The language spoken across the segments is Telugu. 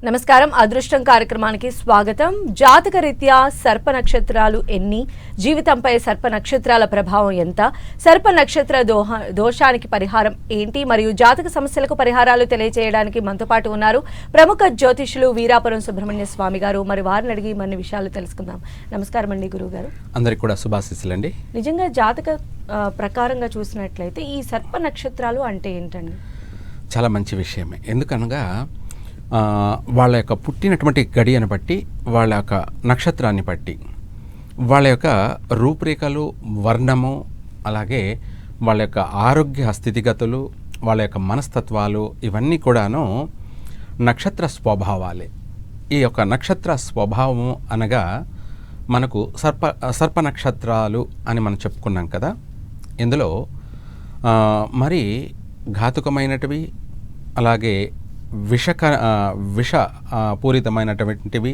నమస్కారం. అదృష్టం కార్యక్రమానికి స్వాగతం. జాతక రీత్యా సర్ప నక్షత్రాలు ఎన్ని, జీవితంపై సర్ప నక్షత్రాల ప్రభావం ఎంత, సర్ప నక్షత్ర దోషానికి పరిహారం ఏంటి మరియు జాతక సమస్యలకు పరిహారాలు తెలియజేయడానికి మనతో పాటు ఉన్నారు ప్రముఖ జ్యోతిష్యులు వీరాపురం సుబ్రహ్మణ్య స్వామి గారు. మరి వారిని అడిగి మన విషయాలు తెలుసుకుందాం. నమస్కారం అండి గురువు గారు. అందరికి కూడా శుభాశీస్సులండి. నిజంగా జాతక ప్రకారంగా చూసినట్లయితే ఈ సర్ప నక్షత్రాలు అంటే ఏంటండి? చాలా మంచి విషయమే. ఎందుకనగా వాళ్ళ యొక్క పుట్టినటువంటి గడియను బట్టి, వాళ్ళ యొక్క నక్షత్రాన్ని బట్టి, వాళ్ళ యొక్క రూపురేఖలు, వర్ణము, అలాగే వాళ్ళ యొక్క ఆరోగ్య స్థితిగతులు, వాళ్ళ యొక్క మనస్తత్వాలు, ఇవన్నీ కూడాను నక్షత్ర స్వభావాలే. ఈ యొక్క నక్షత్ర స్వభావము అనగా మనకు సర్ప నక్షత్రాలు అని మనం చెప్పుకున్నాం కదా. ఇందులో మరి ఘాతుకమైనటివి, అలాగే విష పూరితమైనటువంటివి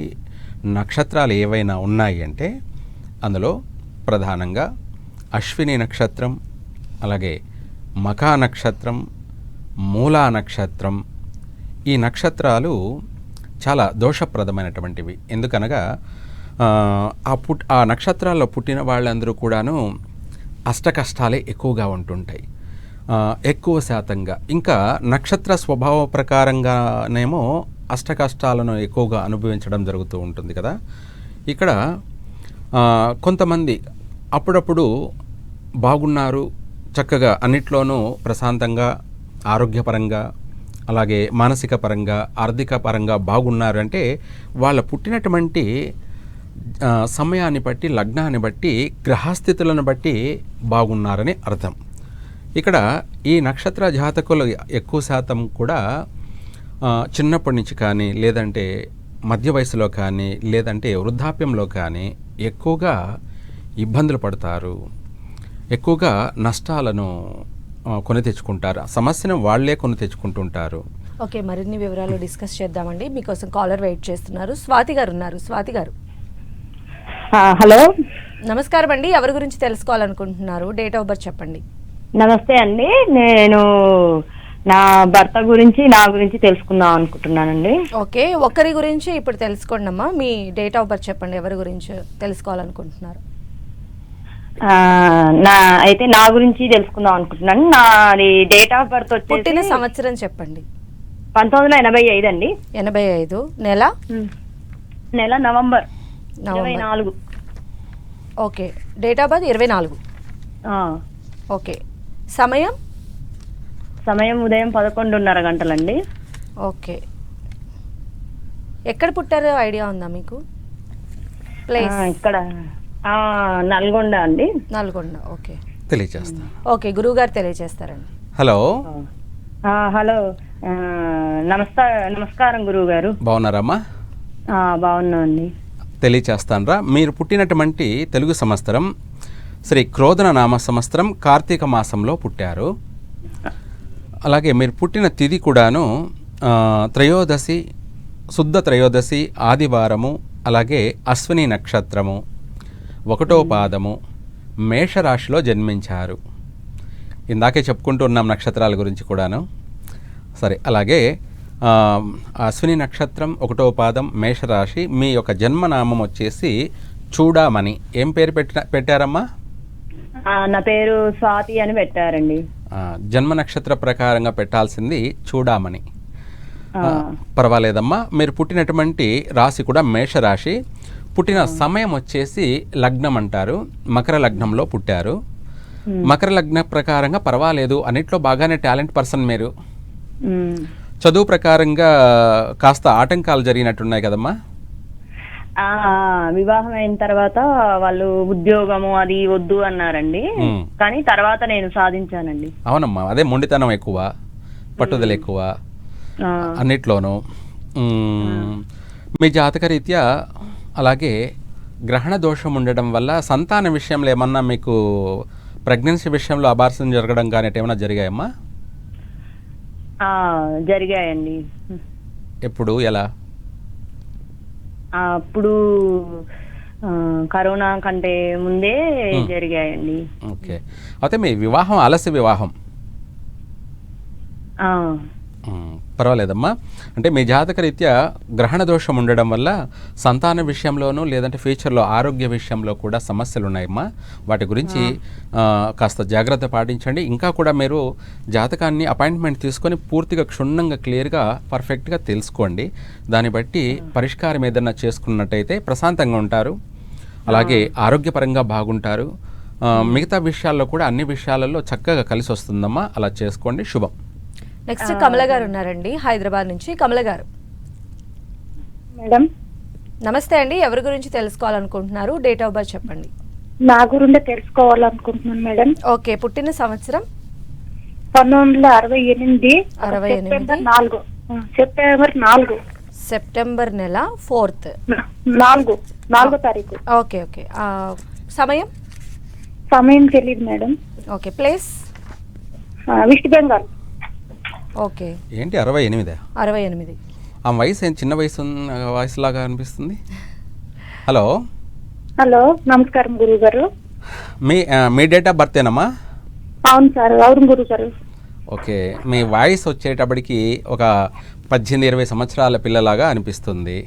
నక్షత్రాలు ఏవైనా ఉన్నాయి అంటే అందులో ప్రధానంగా అశ్విని నక్షత్రం, అలాగే మఖా నక్షత్రం, మూలా నక్షత్రం, ఈ నక్షత్రాలు చాలా దోషప్రదమైనటువంటివి. ఎందుకనగా ఆ నక్షత్రాల్లో పుట్టిన వాళ్ళందరూ కూడాను అష్టకష్టాలే ఎక్కువగా ఉంటుంటాయి, ఎక్కువ శాతంగా. ఇంకా నక్షత్ర స్వభావ ప్రకారంగానేమో అష్టకష్టాలను ఎక్కువగా అనుభవించడం జరుగుతూ ఉంటుంది కదా. ఇక్కడ కొంతమంది అప్పుడప్పుడు బాగున్నారు, చక్కగా అన్నిట్లోనూ ప్రశాంతంగా, ఆరోగ్యపరంగా, అలాగే మానసిక పరంగా, ఆర్థిక పరంగా బాగున్నారు అంటే వాళ్ళ పుట్టినటువంటి సమయాన్ని బట్టి, లగ్నాన్ని బట్టి, గ్రహస్థితులను బట్టి బాగున్నారని అర్థం. ఇక్కడ ఈ నక్షత్ర జాతకులు ఎక్కువ శాతం కూడా చిన్నప్పటి నుంచి కానీ, లేదంటే మధ్య వయసులో కానీ, లేదంటే వృద్ధాప్యంలో కానీ ఎక్కువగా ఇబ్బందులు పడతారు, ఎక్కువగా నష్టాలను కొని తెచ్చుకుంటారు, సమస్యను వాళ్లే కొని తెచ్చుకుంటుంటారు. ఓకే, మరిన్ని వివరాలు డిస్కస్ చేద్దామండి. మీకోసం కాలర్ వెయిట్ చేస్తున్నారు. స్వాతి గారు ఉన్నారు. స్వాతి గారు, హలో, నమస్కారం అండి. ఎవరి గురించి తెలుసుకోవాలనుకుంటున్నారు? డేట్ ఆఫ్ బర్త్ చెప్పండి. నమస్తే అండి. నేను నా భర్త గురించి, నా గురించి తెలుసుకుందాం అనుకుంటున్నానండి. ఓకే, ఒకరి గురించి ఇప్పుడు తెలుసుకోండి అమ్మా. మీ డేట్ ఆఫ్ బర్త్ చెప్పండి. ఎవరి గురించి తెలుసుకోవాలనుకుంటున్నారు? అయితే నా గురించి తెలుసుకుందాం అనుకుంటున్నాను. నాది డేట్ ఆఫ్ బర్త్ వచ్చి పుట్టిన సంవత్సరం చెప్పండి. 1985 అండి. 85. నెల November 24. Okay, date of birth 24. Okay, సమయం ఉదయం 11:30 గంటలండి. ఓకే, ఎక్కడ పుట్టారో ఐడియా ఉందా మీకు? ప్లేస్ ఇక్కడ నల్గొండ అండి. నల్గొండ. ఓకే, తెలియజేస్తాను. ఓకే, గురువు గారు తెలియజేస్తారండి. హలో. హలో, నమస్కారం గురువు గారు. బాగున్నారమ్మా? బాగున్నామండి. తెలియచేస్తానరా. మీరు పుట్టినటువంటి తెలుగు సంవత్సరం శ్రీ క్రోధన నామ సంవత్సరం కార్తీక మాసంలో పుట్టారు. అలాగే మీరు పుట్టిన తిథి కూడాను త్రయోదశి, శుద్ధ త్రయోదశి, ఆదివారము, అలాగే అశ్విని నక్షత్రము, 1వ పాదము, మేషరాశిలో జన్మించారు. ఇందాకే చెప్పుకుంటూ ఉన్నాం నక్షత్రాల గురించి కూడాను. సరే, అలాగే అశ్విని నక్షత్రం, 1వ పాదం, మేషరాశి. మీ యొక్క జన్మనామం వచ్చేసి చూడామణి. ఏం పేరు పెట్టారమ్మా? నా పేరు స్వాతి అని పెట్టారండి. జన్మ నక్షత్ర ప్రకారంగా పెట్టాల్సింది చూడామణి. పర్వాలేదమ్మా. మీరు పుట్టినటువంటి రాశి కూడా మేషరాశి. పుట్టిన సమయం వచ్చేసి లగ్నం అంటారు, మకర లగ్నంలో పుట్టారు. మకర లగ్న ప్రకారంగా పర్వాలేదు, అన్నిట్లో బాగానే టాలెంట్ పర్సన్ మీరు. చదువు ప్రకారంగా కాస్త ఆటంకాలు జరిగినట్టున్నాయి కదమ్మా. వివాహం అయిన తర్వాత వాళ్ళు ఉద్యోగము అది వద్దు అన్నారండి, కానీ తర్వాత నేను సాధించానండి. అవునమ్మా, అదే మొండితనం ఎక్కువ, పట్టుదల ఎక్కువ అన్నిట్లోనూ. మీ జాతక రీత్యా అలాగే గ్రహణ దోషం ఉండడం వల్ల సంతాన విషయంలో ఏమన్నా మీకు ప్రెగ్నెన్సీ విషయంలో అబార్షన్ జరగడం కానీ ఏమైనా జరిగాయమ్మా? జరిగాయండి. ఎప్పుడు, ఎలా? అప్పుడు కరోనా కంటే ముందే జరిగాయండి. ఓకే, అయితే మీ వివాహం ఆలస్య వివాహం. పర్వాలేదమ్మా. అంటే మీ జాతక రీత్యా గ్రహణ దోషం ఉండడం వల్ల సంతాన విషయంలోనూ లేదంటే ఫ్యూచర్లో ఆరోగ్య విషయంలో కూడా సమస్యలు ఉన్నాయమ్మా. వాటి గురించి కాస్త జాగ్రత్త పాటించండి. ఇంకా కూడా మీరు జాతకాన్ని అపాయింట్మెంట్ తీసుకొని పూర్తిగా క్షుణ్ణంగా క్లియర్గా పర్ఫెక్ట్గా తెలుసుకోండి. దాన్ని బట్టి పరిష్కారం ఏదన్నా చేసుకున్నట్టయితే ప్రశాంతంగా ఉంటారు, అలాగే ఆరోగ్యపరంగా బాగుంటారు. మిగతా విషయాల్లో కూడా అన్ని విషయాలలో చక్కగా కలిసి వస్తుందమ్మా. అలా చేసుకోండి. శుభం. నెక్స్ట్ కమల గారు ఉన్నారండి హైదరాబాద్ నుంచి. కమల గారు మేడం నమస్తే అండి. ఎవరి గురించి తెలుసుకోవాలనుకుంటున్నారు? డేట్ ఆఫ్ బర్త్ చెప్పండి. నా గురిండే తెలుసుకోవాలనుకుంటున్నాను మేడం. ఓకే, పుట్టిన సంవత్సరం 1968 సెప్టెంబర్ 4 సెప్టెంబర్ నెల 4th 4వ తారీఖు. Okay okay. సమయం తెలియదు madam. Okay. Place west Bengal. Okay. ఏంటి 68? 68. ఆ వయసు ఏం చిన్న వయసులాగా అనిపిస్తుంది. హలో హలో, నమస్కారం గురువు గారు. మీ డేట్ ఆఫ్ బర్త్ ఏనమ్మా? అవును సార్, అవును గురువు గారు. ఓకే, మీ వాయిస్ వచ్చేటప్పటికి ఒక 18-20 సంవత్సరాల పిల్లలాగా అనిపిస్తుంది.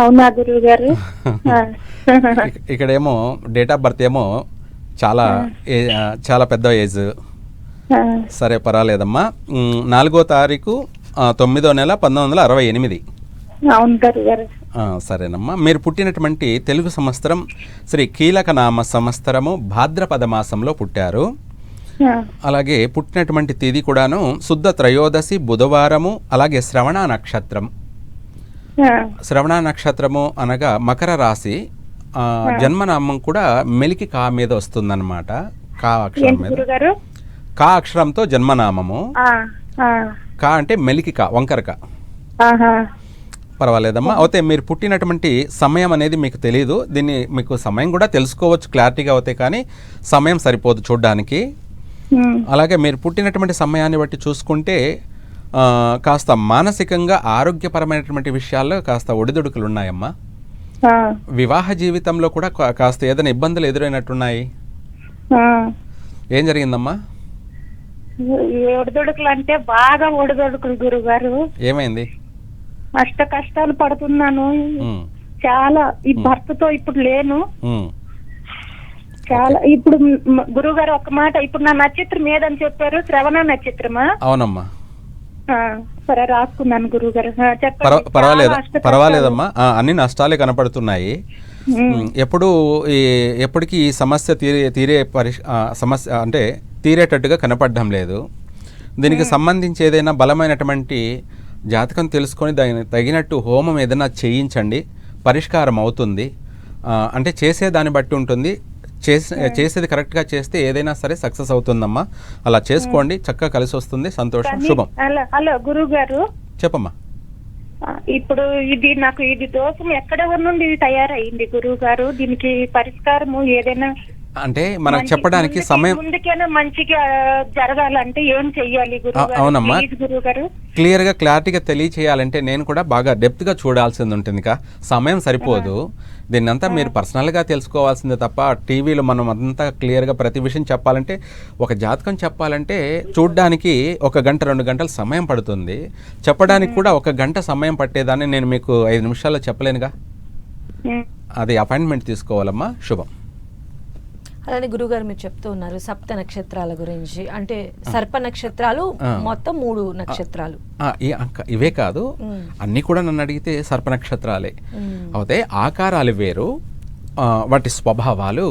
అవునా గురువు గారు? ఇక్కడేమో డేట్ ఆఫ్ బర్త్ ఏమో చాలా పెద్ద ఏజ్. సరే, పర్వాలేదమ్మా. 4వ తారీఖు 9వ నెల 1968. అవును గురువు గారు. సరేనమ్మా. మీరు పుట్టినటువంటి తెలుగు సంవత్సరం శ్రీ కీలకనామ సంవత్సరము భాద్రపద మాసంలో పుట్టారు. అలాగే పుట్టినటువంటి తేదీ కూడాను శుద్ధ త్రయోదశి బుధవారము, అలాగే శ్రవణ నక్షత్రం. శ్రవణ నక్షత్రము అనగా మకర రాశి. జన్మనామం కూడా మెలికి కా మీద వస్తుందన్నమాట. కా అక్షరం మీద, కా అక్షరంతో జన్మనామము. కా అంటే మెలికి కా, వంకరక. పర్వాలేదమ్మా. అయితే మీరు పుట్టినటువంటి సమయం అనేది మీకు తెలియదు. దీన్ని మీకు సమయం కూడా తెలుసుకోవచ్చు క్లారిటీగా అవుతాయి, కానీ సమయం సరిపోదు చూడడానికి. అలాగే మీరు పుట్టినటువంటి సమయాన్ని బట్టి చూసుకుంటే కాస్త మానసికంగా ఆరోగ్యపరమైనటువంటి విషయాల్లో కాస్త ఒడిదుడుకులు ఉన్నాయమ్మా. వివాహ జీవితంలో కూడా కాస్త ఏదైనా ఇబ్బందులు ఎదురైనట్టున్నాయి. ఏం జరిగిందమ్మా? ఒడిదుడుకులు అంటే బాగా ఒడిదుడుకులు గురువు గారు. ఏమైంది? అష్ట కష్టాలు పడుతున్నాను చాలా. ఈ భర్తతో ఇప్పుడు లేను చాలా. ఇప్పుడు గురువు గారు ఒక మాట, ఇప్పుడు నా నక్షత్రం ఏదని చెప్పారు? శ్రవణ నక్షత్రమా? అవునమ్మా. సరే, రాసుకున్నాను గురువు గారు. పర్వాలేదమ్మా. అన్ని నష్టాలే కనపడుతున్నాయి. ఎప్పటికీ ఈ సమస్య సమస్య అంటే తీరేటట్టుగా కనపడడం లేదు. దీనికి సంబంధించి ఏదైనా బలమైనటువంటి జాతకం తెలుసుకొని దానికి తగినట్టు హోమం ఏదైనా చేయించండి, పరిష్కారం అవుతుంది. అంటే చేసేదాన్ని బట్టి ఉంటుంది. చేసేది కరెక్ట్గా చేస్తే ఏదైనా సరే సక్సెస్ అవుతుందమ్మా. అలా చేసుకోండి, చక్కగా కలిసి వస్తుంది. సంతోషం. శుభం. హలో గురువు గారు, చెప్పమ్మా. ఇప్పుడు నాకు ఇది దోషం ఎక్కడ నుండి తయారైంది గురువు గారు? దీనికి పరిష్కారము ఏదైనా అంటే మనకు చెప్పడానికి సమయం ముందుకైనా మంచిగా జరగాలంటే ఏం చెయ్యాలి గురువు గారు? అవునమ్మా, గురువు గారు క్లియర్గా క్లారిటీగా తెలియచేయాలంటే నేను కూడా బాగా డెప్త్గా చూడాల్సింది ఉంటుంది. సమయం సరిపోదు. దీన్నంతా మీరు పర్సనల్గా తెలుసుకోవాల్సిందే తప్ప టీవీలో మనం అంతా క్లియర్గా ప్రతి విషయం చెప్పాలంటే, ఒక జాతకం చెప్పాలంటే చూడ్డానికి 1 గంట 2 గంటలు సమయం పడుతుంది. చెప్పడానికి కూడా 1 గంట సమయం పట్టేదాన్ని నేను మీకు 5 నిమిషాల్లో చెప్పలేనుగా. అది అపాయింట్మెంట్ తీసుకోవాలమ్మా. శుభం. అలానే గురుగారు మీరు చెప్తూ ఉన్నారు సప్త నక్షత్రాల గురించి. అంటే సర్ప నక్షత్రాలు మొత్తం 3 నక్షత్రాలు. ఇవే కాదు, అన్ని కూడా నన్ను అడిగితే సర్ప నక్షత్రాలే. అయితే ఆకారాలు వేరు, వాటి స్వభావాలు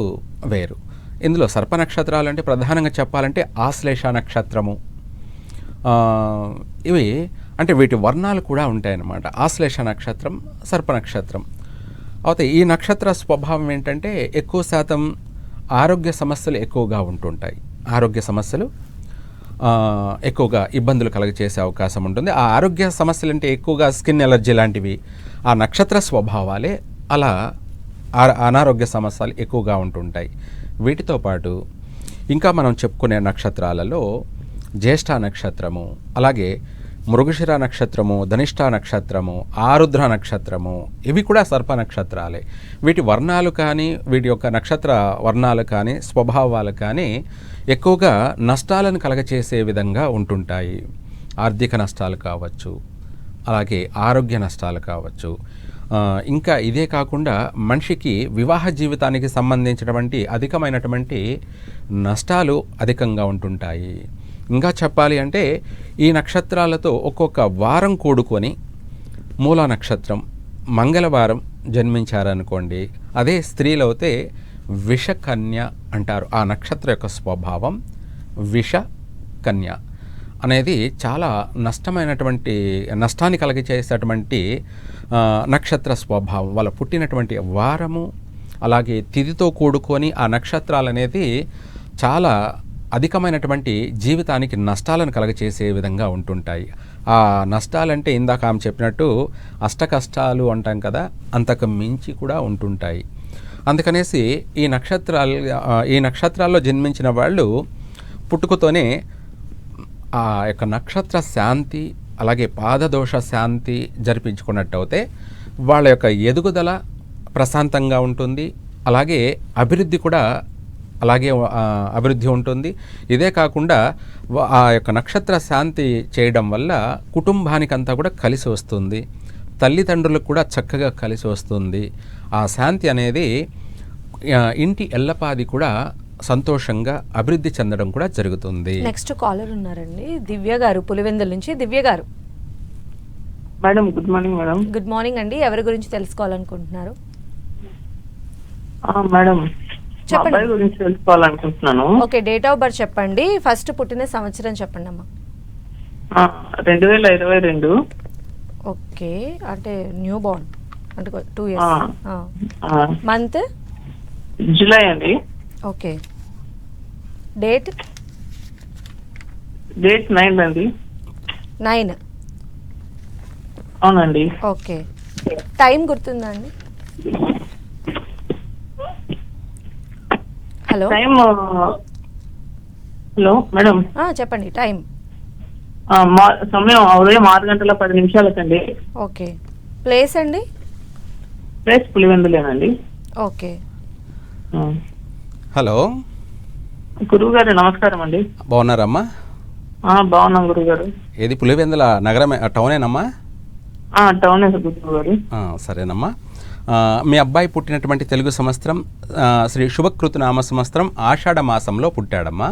వేరు. ఇందులో సర్ప నక్షత్రాలు అంటే ప్రధానంగా చెప్పాలంటే ఆశ్లేష నక్షత్రము. ఇవి అంటే వీటి వర్ణాలు కూడా ఉంటాయన్నమాట. ఆశ్లేష నక్షత్రం, సర్ప నక్షత్రం. అయితే ఈ నక్షత్ర స్వభావం ఏంటంటే ఎక్కువ శాతం ఆరోగ్య సమస్యలు ఎక్కువగా ఉంటుంటాయి. ఆరోగ్య సమస్యలు ఎక్కువగా ఇబ్బందులు కలగచేసే అవకాశం ఉంటుంది. ఆ ఆరోగ్య సమస్యలు అంటే ఎక్కువగా స్కిన్ ఎలర్జీ లాంటివి ఆ నక్షత్ర స్వభావాలే అలా అనారోగ్య సమస్యలు ఎక్కువగా ఉంటుంటాయి. వీటితో పాటు ఇంకా మనం చెప్పుకునే నక్షత్రాలలో జ్యేష్ఠ నక్షత్రము, అలాగే మృగశిర నక్షత్రము, ధనిష్ఠ నక్షత్రము, ఆరుద్ర నక్షత్రము, ఇవి కూడా సర్ప నక్షత్రాలే. వీటి వర్ణాలు కానీ వీటి యొక్క నక్షత్ర వర్ణాలు కానీ స్వభావాలు కానీ ఎక్కువగా నష్టాలను కలగచేసే విధంగా ఉంటుంటాయి. ఆర్థిక నష్టాలు కావచ్చు, అలాగే ఆరోగ్య నష్టాలు కావచ్చు. ఇంకా ఇదే కాకుండా మనిషికి వివాహ జీవితానికి సంబంధించినటువంటి అధికమైనటువంటి నష్టాలు అధికంగా ఉంటుంటాయి. ఇంకా చెప్పాలి అంటే ఈ నక్షత్రాలతో ఒక్కొక్క వారం కూడుకొని మూలా నక్షత్రం మంగళవారం జన్మించారనుకోండి, అదే స్త్రీలైతే విషకన్య అంటారు. ఆ నక్షత్రం యొక్క స్వభావం విషకన్య అనేది చాలా నష్టాన్ని కలిగజేసేటువంటి నక్షత్ర స్వభావం. వాళ్ళు పుట్టినటువంటి వారము అలాగే తిథితో కూడుకొని ఆ నక్షత్రాలు అనేది చాలా అధికమైనటువంటి జీవితానికి నష్టాలను కలగచేసే విధంగా ఉంటుంటాయి. ఆ నష్టాలంటే ఇందాక ఆమె చెప్పినట్టు అష్ట కష్టాలు అంటాం కదా, అంతకు మించి కూడా ఉంటుంటాయి. అందుకనేసి ఈ నక్షత్రాల్లో జన్మించిన వాళ్ళు పుట్టుకతోనే ఆ యొక్క నక్షత్ర శాంతి అలాగే పాదదోష శాంతి జరిపించుకున్నట్టు అయితే వాళ్ళ యొక్క ఎదుగుదల ప్రశాంతంగా ఉంటుంది. అలాగే అభివృద్ధి కూడా అభివృద్ధి ఉంటుంది. ఇదే కాకుండా ఆ యొక్క నక్షత్ర శాంతి చేయడం వల్ల కుటుంబానికంతా కూడా కలిసి వస్తుంది, తల్లిదండ్రులకు కూడా చక్కగా కలిసి వస్తుంది. ఆ శాంతి అనేది ఇంటి ఎల్లపాది కూడా సంతోషంగా అభివృద్ధి చెందడం కూడా జరుగుతుంది. నెక్స్ట్ కాలర్ ఉన్నారండి, దివ్య గారు పులివెందుల నుంచి. దివ్య గారు madam, good morning madam. Good morning అండి. ఎవరి గురించి తెలుసుకోవాలనుకుంటున్నారు? మేడం, చెప్పండి. అబ్బాయి గురించి తెలుసుకోవాలనుకుంటున్నాను. ఓకే, డేట్ ఆఫ్ బర్త్ చెప్పండి, ఫస్ట్ పుట్టిన సంవత్సరం చెప్పండి అమ్మా. 2022. ఓకే, అంటే న్యూ బోర్న్ అంటే 2 years. మంత్ జూలై అండి. ఓకే, డేట్ 9 అండి. 9. అవునండి. ఓకే, టైం గుర్తుందా అండి? హలో మేడం, చెప్పండి టైం. సమయం ఉదయం 6:10 ఓకే, ప్లేస్ అండి? ప్లేస్ పులివెందులేనండి. ఓకే. హలో గురువు గారు, నమస్కారం అండి. బాగున్నారమ్మా? బాగున్నాం గురువు గారు. ఏది పులివెందుల నగరమే, టౌనేనమ్మా? టౌన్ గురువు గారు. సరేనమ్మా. మీ అబ్బాయి పుట్టినటువంటి తెలుగు సంవత్సరం శ్రీ శుభకృతు నామ సంవత్సరం ఆషాఢ మాసంలో పుట్టాడమ్మా.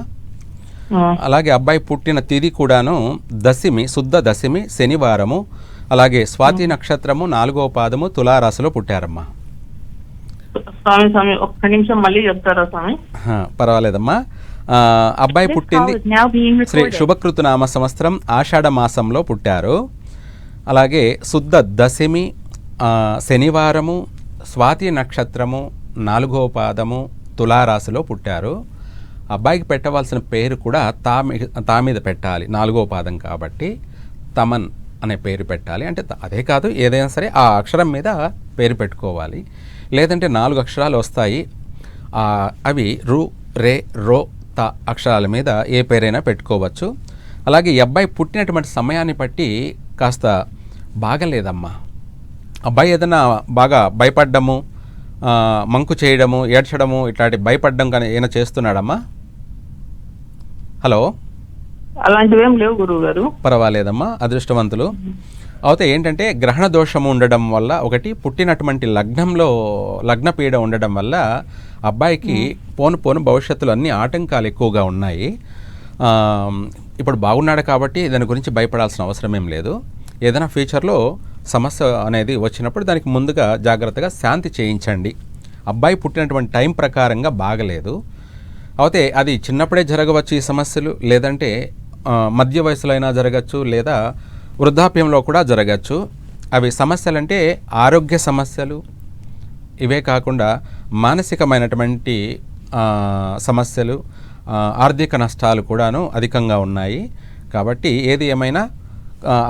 అలాగే అబ్బాయి పుట్టిన తిథి కూడాను దశమి, శుద్ధ దశమి, శనివారము. అలాగే స్వాతి నక్షత్రము 4వ పాదము, తులారాశిలో పుట్టారమ్మా. స్వామి ఒక్క నిమిషం మళ్ళీ చెప్తారా స్వామి? పర్వాలేదమ్మా. అబ్బాయి పుట్టింది శ్రీ శుభకృతు నామ సంవత్సరం ఆషాఢ మాసంలో పుట్టారు. అలాగే శుద్ధ దశమి, శనివారము, స్వాతి నక్షత్రము, 4వ పాదము, తులారాశిలో పుట్టారు. అబ్బాయికి పెట్టవలసిన పేరు కూడా తా మీద పెట్టాలి, 4వ పాదం కాబట్టి తమన్ అనే పేరు పెట్టాలి. అంటే అదే కాదు, ఏదైనా సరే ఆ అక్షరం మీద పేరు పెట్టుకోవాలి. లేదంటే 4 అక్షరాలు వస్తాయి, అవి రు, రే, రో, త అక్షరాల మీద ఏ పేరైనా పెట్టుకోవచ్చు. అలాగే ఈ అబ్బాయి పుట్టినటువంటి సమయాన్ని బట్టి కాస్త బాగలేదమ్మా. అబ్బాయి ఏదైనా బాగా భయపడ్డము, మంకు చేయడము, ఏడ్చడము, ఇట్లాంటి భయపడ్డం కానీ ఏమైనా చేస్తున్నాడమ్మా? హలో, అలాంటివి ఏం లేవు గురువు గారు. పర్వాలేదమ్మా, అదృష్టవంతులు. అయితే ఏంటంటే గ్రహణ దోషము ఉండడం వల్ల, ఒకటి పుట్టినటువంటి లగ్నపీడ ఉండడం వల్ల అబ్బాయికి పోను భవిష్యత్తులో అన్ని ఆటంకాలు ఎక్కువగా ఉన్నాయి. ఇప్పుడు బాగున్నాడు కాబట్టి దాని గురించి భయపడాల్సిన అవసరం ఏం లేదు. ఏదైనా ఫ్యూచర్లో సమస్య అనేది వచ్చినప్పుడు దానికి ముందుగా జాగ్రత్తగా శాంతి చేయించండి. అబ్బాయి పుట్టినటువంటి టైం ప్రకారంగా బాగలేదు. అయితే అది చిన్నప్పుడే జరగవచ్చు ఈ సమస్యలు, లేదంటే మధ్య వయసులో అయినా జరగచ్చు, లేదా వృద్ధాప్యంలో కూడా జరగచ్చు. అవి సమస్యలంటే ఆరోగ్య సమస్యలు, ఇవే కాకుండా మానసికమైనటువంటి సమస్యలు, ఆర్థిక నష్టాలు కూడాను అధికంగా ఉన్నాయి. కాబట్టి ఏది ఏమైనా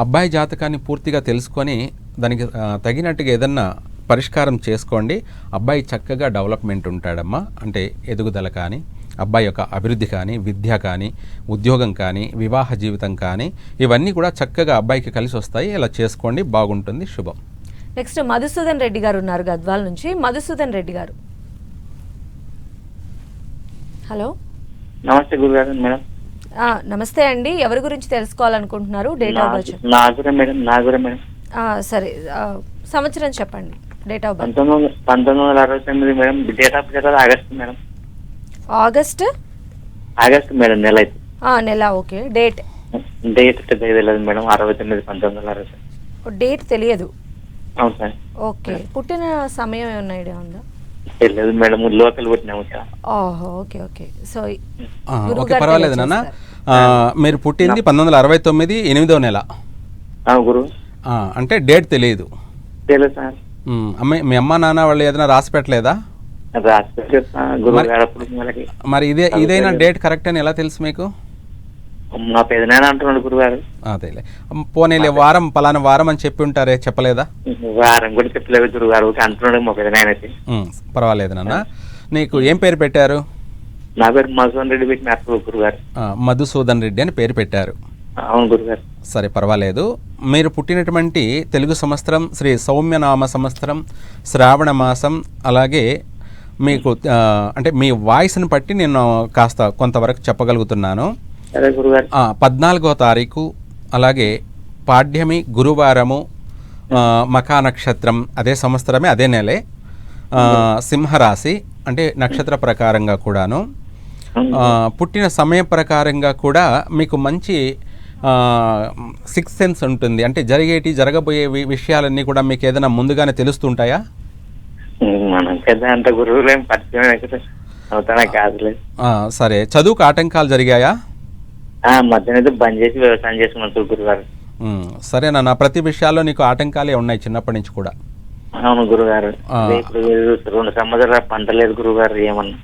అబ్బాయి జాతకాన్ని పూర్తిగా తెలుసుకొని దానికి తగినట్టుగా ఏదన్నా పరిష్కారం చేసుకోండి. అబ్బాయి చక్కగా డెవలప్మెంట్ ఉంటాడమ్మా. అంటే ఎదుగుదల కానీ, అబ్బాయి యొక్క అభివృద్ధి కానీ, విద్య కానీ, ఉద్యోగం కానీ, వివాహ జీవితం కానీ, ఇవన్నీ కూడా చక్కగా అబ్బాయికి కలిసి వస్తాయి. ఇలా చేసుకోండి, బాగుంటుంది. శుభం. నెక్స్ట్ మధుసూదన్ రెడ్డి గారు ఉన్నారు గద్వాల నుంచి. మధుసూదన్ రెడ్డి గారు, హలో. నమస్తే గురుగారు. మేడం నమస్తే అండి, ఎవరి గురించి తెలుసుకోవాలనుకుంటున్నారు? డేట్ ఆఫ్ బర్త్ నాగురా మేడం. సరే, సంవత్సరం చెప్పండి. Date of birth 1969 madam. Date of birth August madam. August madam, నెల అయితే. నెల, ఓకే. డేట్ తెలియదు మేడం. 1969. డేట్ తెలియదు. అవును సార్. ఓకే, పుట్టిన సమయం ఏమన్నా ఐడియా ఉందా? తెలియదు మేడం, లోకల్ పుట్టినాము. Okay okay. సో ఓకే, పర్వాలేదు నాన్న. మీరు పుట్టింది 1969 8వ నెల. గురు అంటే డేట్ తెలియదు. తెలియదు సార్. మీ అమ్మ నాన్న వాళ్ళు ఏదైనా రాసి పెట్టలేదా? మరి ఇదైనా డేట్ కరెక్ట్ అని ఎలా తెలుసు మీకు? మా పెదనాన్న అంటున్నాడు గురుగారు. అదేలే, పోనీలే, వారం పలానా వారం అని చెప్పి ఉంటారే, చెప్పలేదా? వారం కూడా చెప్పలేదు గురుగారు, అంటున్నాడు మా పెదనాయన. పర్వాలేదు నాన్న. నీకు ఏం పేరు పెట్టారు? నా పేరు మధుసూదన్ రెడ్డి పెట్టినారు గురుగారు. మధుసూదన్ రెడ్డి అని పేరు పెట్టారు. అవును గురుగారు. సరే, పర్వాలేదు. మీరు పుట్టినటువంటి తెలుగు సంవత్సరం శ్రీ సౌమ్యనామ సంవత్సరం, శ్రావణ మాసం. అలాగే మీకు అంటే మీ వాయిస్ని బట్టి నేను కాస్త కొంతవరకు చెప్పగలుగుతున్నాను. 14వ తారీఖు, అలాగే పాడ్యమి, గురువారము, మఖా నక్షత్రం, అదే సంవత్సరమే, అదే నెలే. సింహరాశి అంటే నక్షత్ర ప్రకారంగా కూడాను, పుట్టిన సమయం ప్రకారంగా కూడా మీకు మంచి సిక్స్ సెన్స్ ఉంటుంది. అంటే జరగబోయే విషయాలన్నీ కూడా మీకు ఏదైనా ముందుగానే తెలుస్తుంటాయా? సరే, చదువుకు ఆటంకాలు జరిగాయా? మధ్యాహ్నం బంద్ చేసి వ్యవసాయం చేసుకున్నాను గురుగారు. సరేనా, ప్రతి విషయాల్లో నీకు ఆటంకాలే ఉన్నాయి చిన్నప్పటి నుంచి కూడా. అవును గురుగారు. 2 సంవత్సరాలు పంట లేదు గురుగారు. ఏమన్నా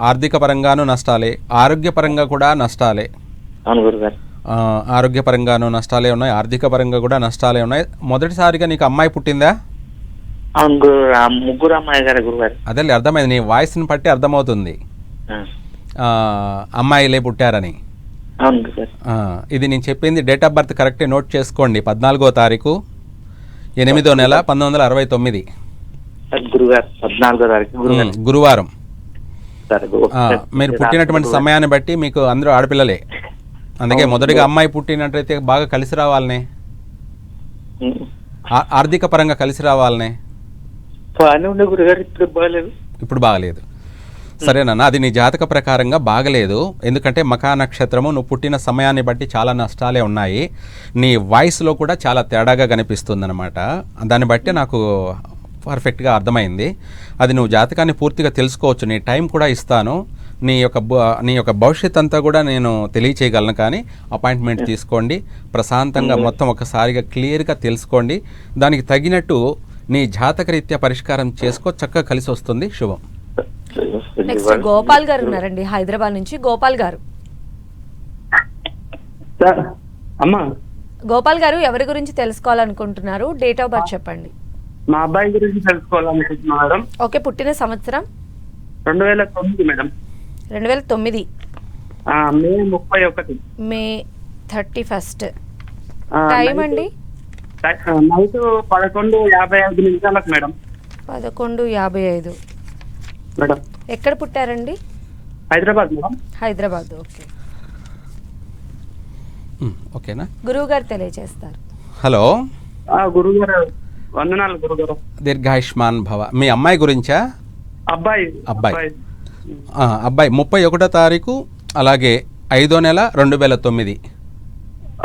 ఆర్థిక పరంగాను నష్టాలే, ఆరోగ్యపరంగా కూడా నష్టాలే. అవును గురుగారు. ఆరోగ్యపరంగాను నష్టాలే ఉన్నాయి, ఆర్థిక పరంగా కూడా నష్టాలే ఉన్నాయి. మొదటిసారిగా నీకు అమ్మాయి పుట్టిందా? అవును ముగ్గురు అమ్మాయి గారు గురుగారు. అదే అర్థమైంది, నీ వాయిస్ని బట్టి అర్థమవుతుంది అమ్మాయిలే పుట్టారని. ఇది నేను చెప్పింది డేట్ ఆఫ్ బర్త్ కరెక్టే, నోట్ చేసుకోండి. 14వ తారీఖు 8వ నెల 1969 గురువారం. మీరు పుట్టినటువంటి సమయాన్ని బట్టి మీకు అందరూ ఆడపిల్లలే, అందుకే మొదటిగా అమ్మాయి పుట్టినట్టయితే బాగా కలిసి రావాలనే, ఆర్థిక పరంగా కలిసి రావాలనే. ఇప్పుడు బాగలేదు. సరేనన్నా, అది నీ జాతక ప్రకారంగా బాగలేదు. ఎందుకంటే మఖా నక్షత్రము, నువ్వు పుట్టిన సమయాన్ని బట్టి చాలా నష్టాలే ఉన్నాయి. నీ వాయిస్లో కూడా చాలా తేడాగా కనిపిస్తుంది అనమాట. దాన్ని బట్టి నాకు పర్ఫెక్ట్గా అర్థమైంది. అది నువ్వు జాతకాన్ని పూర్తిగా తెలుసుకోవచ్చు. నీ టైం కూడా ఇస్తాను. నీ యొక్క భవిష్యత్ అంతా కూడా నేను తెలియచేయగలను. కానీ అపాయింట్మెంట్ తీసుకోండి, ప్రశాంతంగా మొత్తం ఒకసారిగా క్లియర్గా తెలుసుకోండి. దానికి తగినట్టు నీ జాతకరీత్యా పరిష్కారం చేసుకో, చక్కగా కలిసి వస్తుంది. శుభం. నెక్స్ట్ గోపాల్ గారు ఉన్నారండి, హైదరాబాద్ నుంచి. గోపాల్ గారు. గోపాల్ గారు, ఎవరి గురించి తెలుసుకోవాలనుకుంటున్నారు? డేట్ ఆఫ్ బర్త్ చెప్పండి. మా అబ్బాయి గురించి తెలుసుకోవాలనుకుంటున్నా మేడం. ఓకే, పుట్టిన సంవత్సరం 2009 మేడం. 2009 మే 31. మే 31. టైం అండి? నైట్ 11:55 నిమిషాలకు మేడం. 11:55 మేడం. ఎక్కడ పుట్టారండి? హైదరాబాద్ మేడం. హైదరాబాద్. ఓకే, ఓకేనా. గురువు గారు తెలియజేస్తారు. హలో గురుగారు, వందనాలు గురుగారు. దీర్ఘాయుష్మాన్ భవ. మీ అమ్మాయి గురించా? అబ్బాయి 31వ తారీఖు, అలాగే 5వ నెల 2009.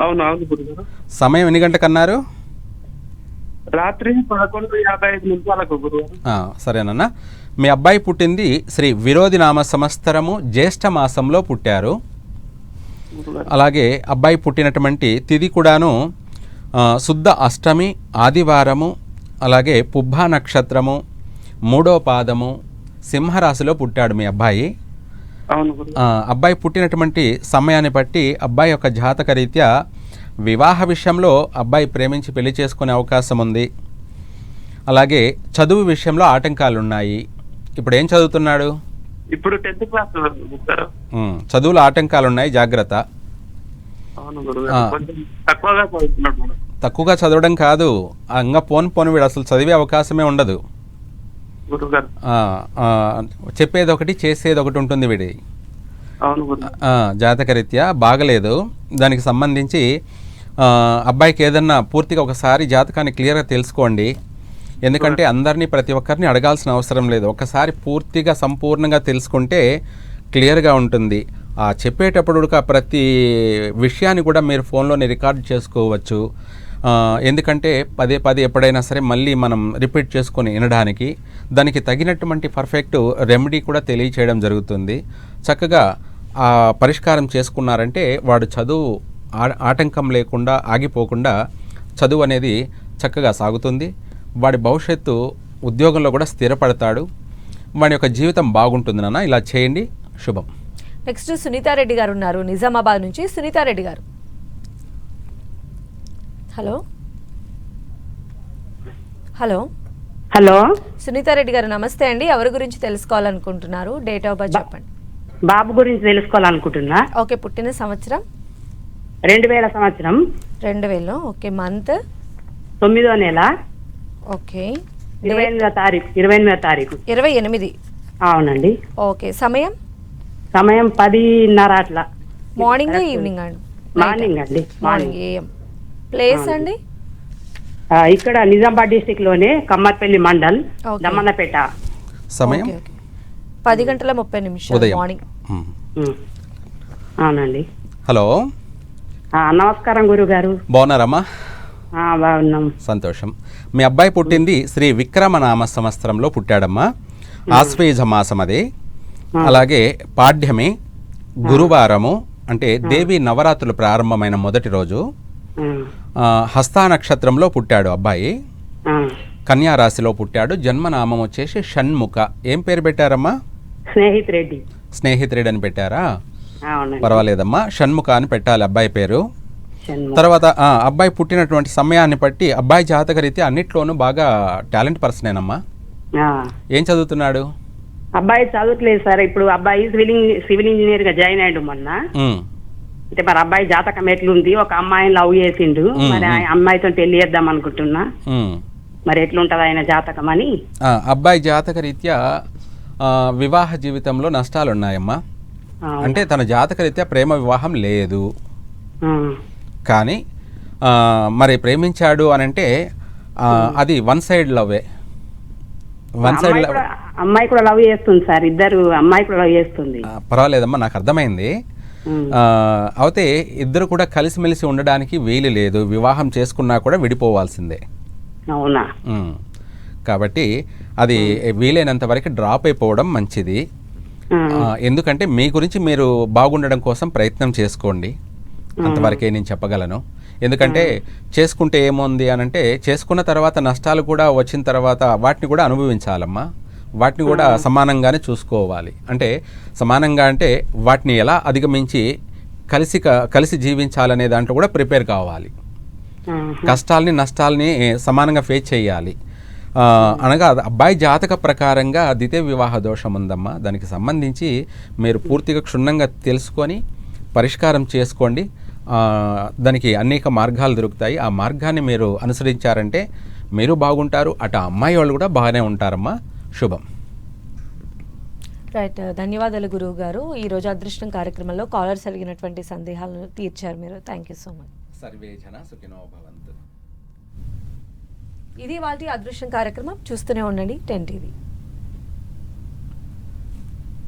అవును అవును గురుగారు. సమయం ఎన్ని గంటకన్నారు? రాత్రి 11:55 నిమిషాలకు గురుగారు. సరేనన్నా. మీ అబ్బాయి పుట్టింది శ్రీ విరోధి నామ సంవత్సరము జ్యేష్ఠ మాసంలో పుట్టారు. అలాగే అబ్బాయి పుట్టినటువంటి తిథి కూడాను శుద్ధ అష్టమి, ఆదివారము, అలాగే పుబ్బా నక్షత్రము, 3వ పాదము, సింహరాశిలో పుట్టాడు మీ అబ్బాయి. అబ్బాయి పుట్టినటువంటి సమయాన్ని బట్టి అబ్బాయి యొక్క జాతక రీత్యా వివాహ విషయంలో అబ్బాయి ప్రేమించి పెళ్లి చేసుకునే అవకాశం ఉంది. అలాగే చదువు విషయంలో ఆటంకాలు ఉన్నాయి. ఇప్పుడు ఏం చదువుతున్నాడు? ఇప్పుడు 10th క్లాస్. చదువులో ఆటంకాలు ఉన్నాయి, జాగ్రత్త. తక్కువగా చదవడం కాదు, ఇంకా పోను వీడు అసలు చదివే అవకాశమే ఉండదు. చెప్పేది ఒకటి చేసేది ఒకటి ఉంటుంది వీడి. అవును గురు. జాతకరీత్యా బాగలేదు. దానికి సంబంధించి అబ్బాయికి ఏదన్నా పూర్తిగా ఒకసారి జాతకాన్ని క్లియర్గా తెలుసుకోండి. ఎందుకంటే అందరినీ ప్రతి ఒక్కరిని అడగాల్సిన అవసరం లేదు. ఒకసారి పూర్తిగా సంపూర్ణంగా తెలుసుకుంటే క్లియర్గా ఉంటుంది. చెప్పేటప్పుడు ప్రతి విషయాన్ని కూడా మీరు ఫోన్లోనే రికార్డ్ చేసుకోవచ్చు. ఎందుకంటే పదే పదే ఎప్పుడైనా సరే మళ్ళీ మనం రిపీట్ చేసుకొని వినడానికి దానికి తగినటువంటి పర్ఫెక్ట్ రెమెడీ కూడా తెలియచేయడం జరుగుతుంది. చక్కగా పరిష్కారం చేసుకున్నారంటే వాడు చదువు ఆటంకం లేకుండా ఆగిపోకుండా చదువు అనేది చక్కగా సాగుతుంది. వాడి భవిష్యత్తు ఉద్యోగంలో కూడా స్థిరపడతాడు. వాడి యొక్క జీవితం బాగుంటుంది. నాన్న ఇలా చేయండి. శుభం. నెక్స్ట్ సునీతారెడ్డి గారు ఉన్నారు నిజామాబాద్ నుంచి. సునీతారెడ్డి గారు, హలో హలో హలో సునీతారెడ్డి గారు నమస్తే అండి. ఎవరి గురించి తెలుసుకోవాలనుకుంటున్నారు? డేట్ ఆఫ్ బర్త్ చెప్పండి. బాబు గురించి తెలుసుకోవాలనుకుంటున్నా. ఓకే, పుట్టిన సంవత్సరం 2000 సంవత్సరం 2000. ఓకే, మంత్ 9వ నెల ఓకే 28వ తారీఖు 28. అవునండి. ఓకే, సమయం సమయం 10:30 అట్లా. మార్నింగ్ ఈవినింగ్ అండి? మార్నింగ్ అండి. Morning AM. ప్లేస్ అండి? ఇక్కడ నిజామాబాద్ డిస్టిక్ లోనే కమ్మర్పల్లి మండల్, ఓకే. దమ్మన్నపేట. సమయం 10:30 ఉదయం. మార్నింగ్. అవునండి. హలో, నమస్కారం గురుగారు. బాగున్నారమ్మా? బాగున్నాం. సంతోషం. మీ అబ్బాయి పుట్టింది శ్రీ విక్రమనామ సంవత్సరంలో పుట్టాడమ్మా. ఆశ్వేజ మాసం అది. అలాగే పాడ్యమి, గురువారము, అంటే దేవి నవరాత్రులు ప్రారంభమైన మొదటి రోజు. హస్తా నక్షత్రంలో పుట్టాడు అబ్బాయి. కన్యా రాశిలో పుట్టాడు. జన్మనామం వచ్చేసి షణ్ముఖ. ఏం పేరు పెట్టారమ్మా? స్నేహిత్ రెడ్డి. స్నేహిత్ రెడ్డి అని పెట్టారా? అవునండి. పర్వాలేదమ్మా, షణ్ముఖ అని పెట్టాలి అబ్బాయి పేరు. తర్వాత అబ్బాయి పుట్టినటువంటి సమయాన్ని బట్టి అబ్బాయి జాతకరీత్యా అన్నిట్లోనూ బాగా టాలెంట్ పర్సనేనమ్మా. ఏం చదువుతున్నాడు? అబ్బాయి చదువుతలేదు సార్. ఇప్పుడు అబ్బాయి సివిల్ ఇంజనీర్ గా జాయిన్ అయ్యాడు మొన్న. అంటే మరి అబ్బాయి జాతకం ఎట్లుంది? ఒక అమ్మాయిని లవ్ చేసిండు. మరి ఆ అమ్మాయితో పెళ్లి చేద్దాం అనుకుంటున్నా. మరి ఎట్లుంటది ఆయన జాతకం అని. అబ్బాయి జాతక రీత్యా వివాహ జీవితంలో నష్టాలు ఉన్నాయమ్మా. అంటే తన జాతక రీత్యా ప్రేమ వివాహం లేదు. కానీ మరి ప్రేమించాడు అని అంటే అది వన్ సైడ్ లవ్వే. అమ్మాయి కూడా లవ్ చేస్తుంది సార్. ఇద్దరు అమ్మాయి కూడా లవ్ చేస్తుంది. పర్వాలేదమ్మా, నాకు అర్థమైంది. అయితే ఇద్దరు కూడా కలిసిమెలిసి ఉండడానికి వీలు లేదు. వివాహం చేసుకున్నా కూడా విడిపోవాల్సిందే. అవునా? కాబట్టి అది వీలైనంత వరకు డ్రాప్ అయిపోవడం మంచిది. ఎందుకంటే మీ గురించి మీరు బాగుండడం కోసం ప్రయత్నం చేసుకోండి. అంతవరకే నేను చెప్పగలను. ఎందుకంటే చేసుకుంటే ఏముంది అని అంటే చేసుకున్న తర్వాత నష్టాలు కూడా వచ్చిన తర్వాత వాటిని కూడా అనుభవించాలమ్మా. వాటిని కూడా సమానంగానే చూసుకోవాలి. అంటే సమానంగా అంటే వాటిని ఎలా అధిగమించి కలిసి జీవించాలనే దాంట్లో కూడా ప్రిపేర్ కావాలి. కష్టాలని నష్టాలని సమానంగా ఫేస్ చేయాలి. అనగా అబ్బాయి జాతక ప్రకారంగా ద్వితీయ వివాహ దోషం ఉందమ్మా. దానికి సంబంధించి మీరు పూర్తిగా క్షుణ్ణంగా తెలుసుకొని పరిష్కారం చేసుకోండి. దానికి అనేక మార్గాలు దొరుకుతాయి. ఆ మార్గాన్ని మీరు అనుసరించారంటే మీరు బాగుంటారు, అటు అమ్మాయి వాళ్ళు కూడా బాగానే ఉంటారమ్మా. శుభం. రైట్, ధన్యవాదాలు గురువు గారు. ఈరోజు అదృష్టం కార్యక్రమంలో కాలర్స్ అడిగినటువంటి సందేహాలను తీర్చారు మీరు. Thank you so much. Survey జన సుఖినో భవంతు. ఇది వాటి అదృష్టం కార్యక్రమం. చూస్తూనే ఉండండి 10 TV.